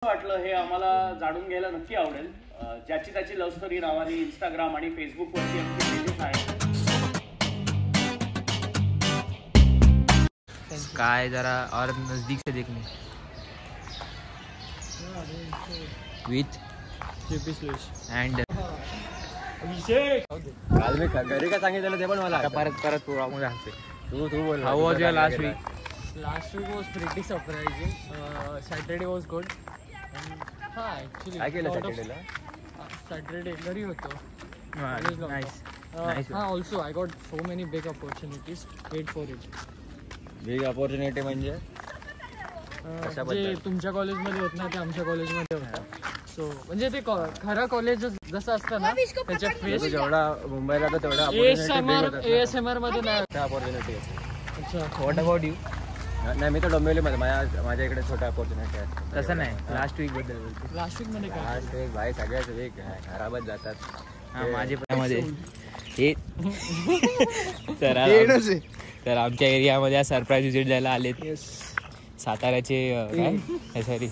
वाटलं हे आम्हाला जाणून घ्यायला नक्की आवडेल. ज्याची त्याची लव्ह स्टोरी नावाने इंस्टाग्राम आणि फेसबुक वरती आमचे पेजेस आहेत. काय जरा और नजदीक से देखने विथ अँड काल मी घरी काय सांगितलं ते पण मला परत प्रोग्राम हाते. तू बोल. How was your last week? Last week was pretty surprising. Saturday was good. Actually. काय केलं सॅटर्डेला? Saturday घरी होतो. Nice. Also I got so many big opportunities. Wait for it. Big opportunity म्हणजे जे तुमच्या कॉलेजमध्ये होत ना ते आमच्या कॉलेजमध्ये होतं. सो म्हणजे ते खरं कॉलेज जसं असतं ना त्याच्या फेस जेवढा मुंबईला तर तेवढा ASMR मध्ये नाही अपॉर्च्युनिटी. अच्छा. What about you? नाही मी तर डोंबिवलीमध्ये माझ्या इकडे छोट्या अपॉर्च्युनिटी आहेत. तसं नाही, लास्ट वीक बद्दल बोलतो. लास्ट वीक मध्ये काय? लास्ट वीक भाई सगळ्याच वीक खराबच जातात. माझे मध्ये हे तर आमच्या एरियामध्ये सरप्राईज विजिट द्यायला आलेत साताऱ्याचे सॉरी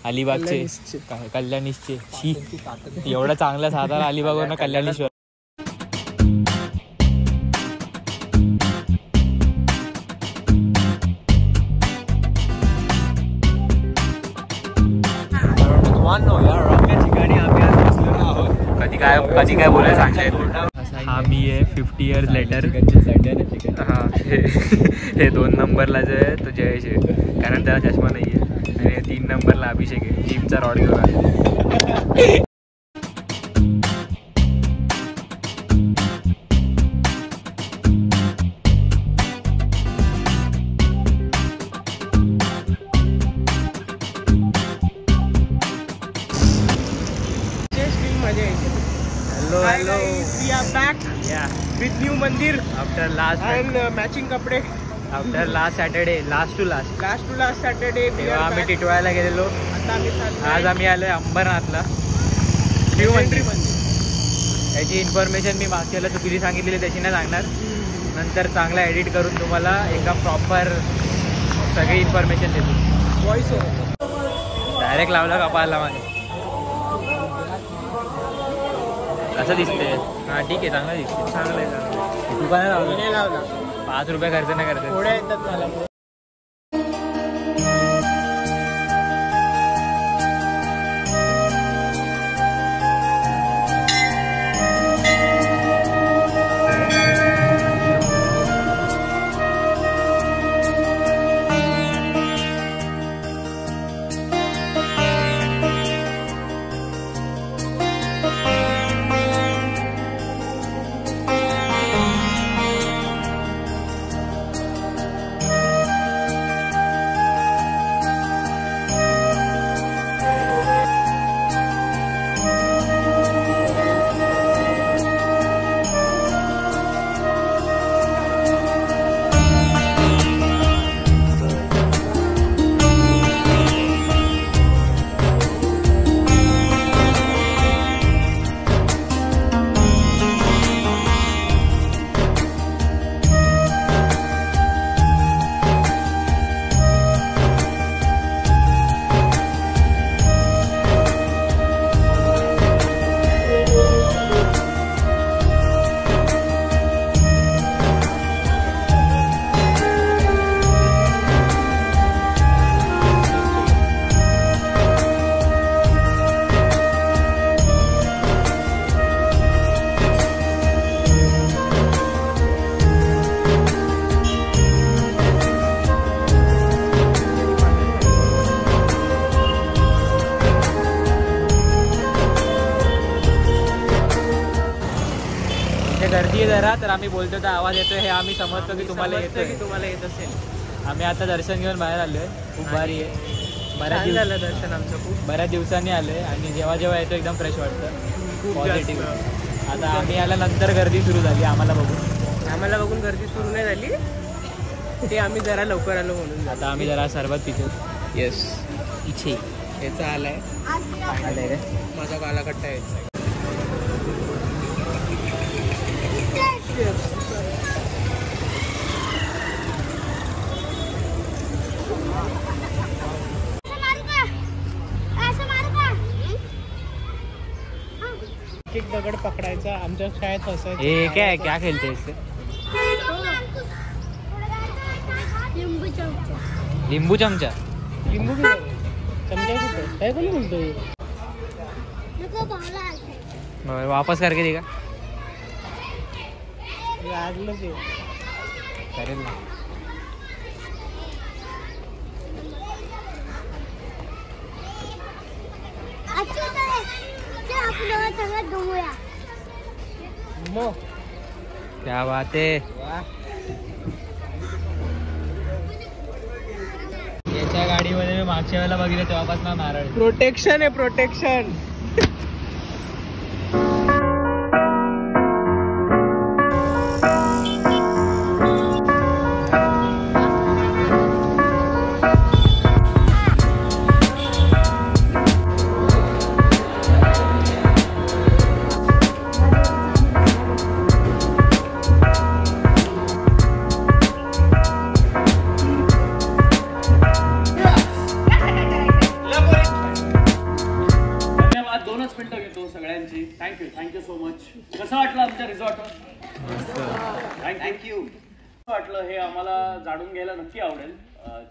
अलिबागचे कल्याणीशचे. एवढा चांगला सातारा अलिबागवरनं कल्याणीश्वर. कधी काय बोलायला सांगताय. हा मी आहे 50 years लेटर. हा हे 2 नंबरला जो आहे तो जयेश आहे कारण त्याला चष्मा नाही आहे. आणि 3 नंबरला अभिषेक आहे जिमचा रॉड घेऊन आहे. Hello. We are back. Yeah. With new मंदिर After last and matching कपडे. After last Saturday, last to last Saturday. तेव्हा आम्ही टिटवाळ्याला गेलेलो. आता आम्ही आज आम्ही आलोय अंबरनाथला शिव मंदिर. त्याची इन्फॉर्मेशन मी मागच्याला चुकीची सांगितलेली त्याची नाही सांगणार. नंतर चांगला एडिट करून तुम्हाला एकदम प्रॉपर सगळी इन्फॉर्मेशन देतो. व्हॉइस डायरेक्ट लावला कपाळाला माझ्या. कसं दिसतंय? हां ठीक आहे, चांगलं दिसते. चांगलं आहे. तू काय लावलं? नाही लावला. 5 रुपये खर्च नाही करते. थोड्या येतात मला. गर्दी आहे जरा, तर आम्ही बोलतो तर आवाज येतोय हे आम्ही समजतो की तुम्हाला येत असेल. आम्ही आता दर्शन घेऊन बाहेर आलोय. खूप भारी आहे. झालं दर्शन आमचं खूप. बऱ्याच दिवसांनी आलोय आणि जेव्हा जेव्हा येतो एकदम फ्रेश वाटतं. पॉझिटिव्ह. आता आम्ही आल्यानंतर गर्दी सुरू झाली आम्हाला बघून गर्दी सुरू नाही झाली. ते आम्ही जरा लवकर आलो म्हणून. आता आम्ही जरा सरबत पितो. येस. इच्छे याचा आलाय रे माझा कालाकट्टा यायचा. एक दगड पकडायचा आमच्या शाळेत असायचं. ये क्या खेलते हैं इससे? लिंबू चमचा. लिंबू की चमचा कुठं काय कोणी बोलतोय? वापस करके देगा लागलं ते करेल ना. क्या बात है. याच्या गाडीमध्ये मी मागच्या वेळेला बघितलं तेव्हापासून नारळ. प्रोटेक्शन आहे प्रोटेक्शन. Thank you so much. कसं वाटलं आमच्या रिसॉर्टवर? थँक्यू. वाटलं हे आम्हाला जाणून घ्यायला नक्की आवडेल.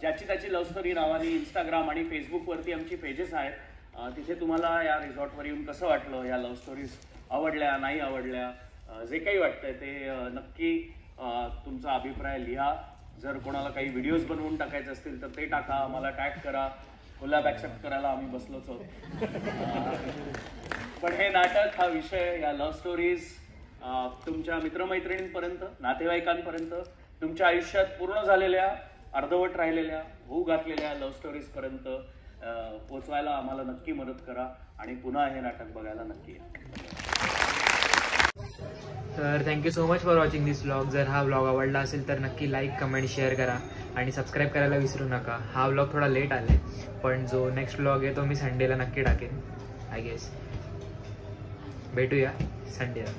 ज्याची त्याची लव्ह स्टोरी नावाने इंस्टाग्राम आणि फेसबुकवरती आमची पेजेस आहेत. तिथे तुम्हाला या रिसॉर्टवर येऊन कसं वाटलं, या लव्ह स्टोरीज आवडल्या नाही आवडल्या, जे काही वाटतंय ते नक्की तुमचा अभिप्राय लिहा. जर कोणाला काही व्हिडिओज बनवून टाकायचे असतील तर ते टाका, आम्हाला टॅग करा. कोलॅब ॲक्सेप्ट करायला आम्ही बसलोच आहोत. पण हे नाटक, हा विषय, या लव्ह स्टोरीज तुमच्या मित्रमैत्रिणींपर्यंत, नातेवाईकांपर्यंत, तुमच्या आयुष्यात पूर्ण झालेल्या, अर्धवट राहिलेल्या, होऊ घातलेल्या लव्ह स्टोरीजपर्यंत पोचवायला आम्हाला नक्की मदत करा आणि पुन्हा हे नाटक बघायला नक्की या. तर thank you so much for watching this vlog. जर हा व्लॉग आवडला असेल तर नक्की लाईक, कमेंट, शेअर करा आणि सबस्क्राईब करायला विसरू नका. हा व्लॉग थोडा लेट आला आहे, पण जो नेक्स्ट व्लॉग आहे तो मी संडेला नक्की टाकेन. आय गेस भेटूया संडेला.